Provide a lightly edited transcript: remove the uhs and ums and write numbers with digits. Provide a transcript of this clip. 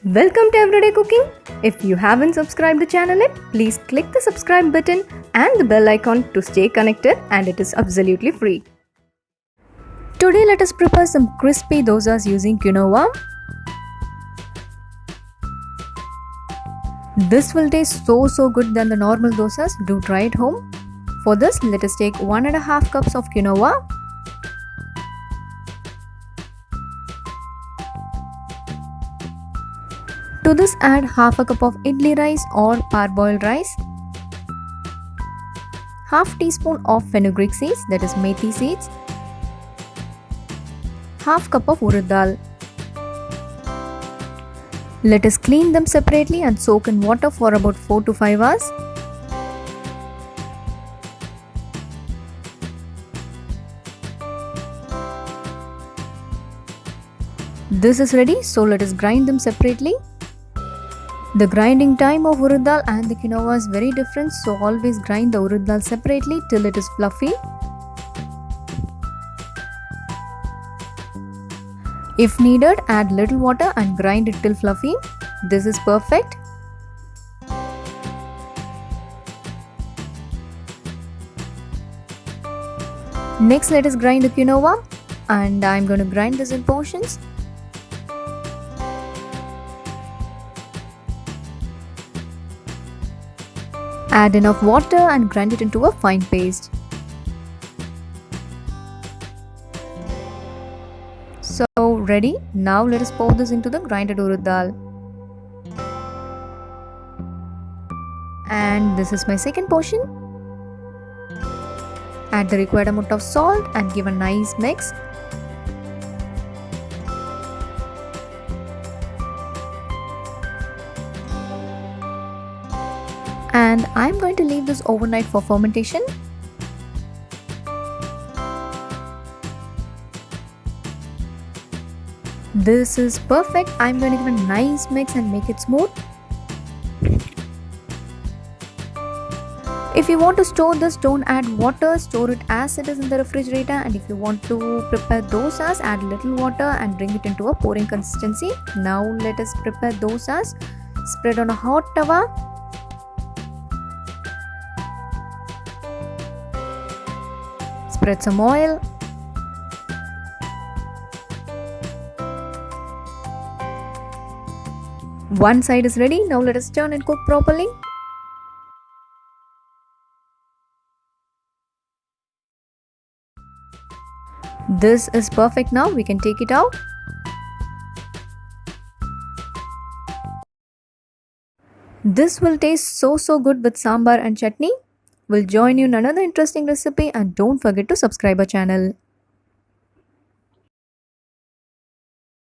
Welcome to Everyday Cooking. If you haven't subscribed the channel yet, please click the subscribe button and the bell icon to stay connected, and it is absolutely free. Today let us prepare some crispy dosas using quinoa. This will taste so good than the normal dosas. Do try it home. For this, let us take 1.5 cups of quinoa. To this, add half a cup of idli rice or parboiled rice, half teaspoon of fenugreek seeds, that is methi seeds, half cup of urad dal. Let us clean them separately and soak in water for about 4 to 5 hours. This is ready, so let us grind them separately. The grinding time of urad dal and the quinoa is very different, so always grind the urad dal separately till it is fluffy. If needed, add little water and grind it till fluffy. This is perfect. Next, let us grind the quinoa, and I am going to grind this in portions. Add enough water and grind it into a fine paste. So ready. Now let us pour this into the grinded urad dal. And this is my second portion. Add the required amount of salt and give a nice mix. And I'm going to leave this overnight for fermentation. This is perfect. I'm going to give a nice mix and make it smooth. If you want to store this, don't add water, store it as it is in the refrigerator. And if you want to prepare dosas, add little water and bring it into a pouring consistency. Now let us prepare dosas. Spread on a hot tawa. Spread some oil. One side is ready. Now let us turn and cook properly. This is perfect now. We can take it out. This will taste so good with sambar and chutney. We'll join you in another interesting recipe, and don't forget to subscribe our channel.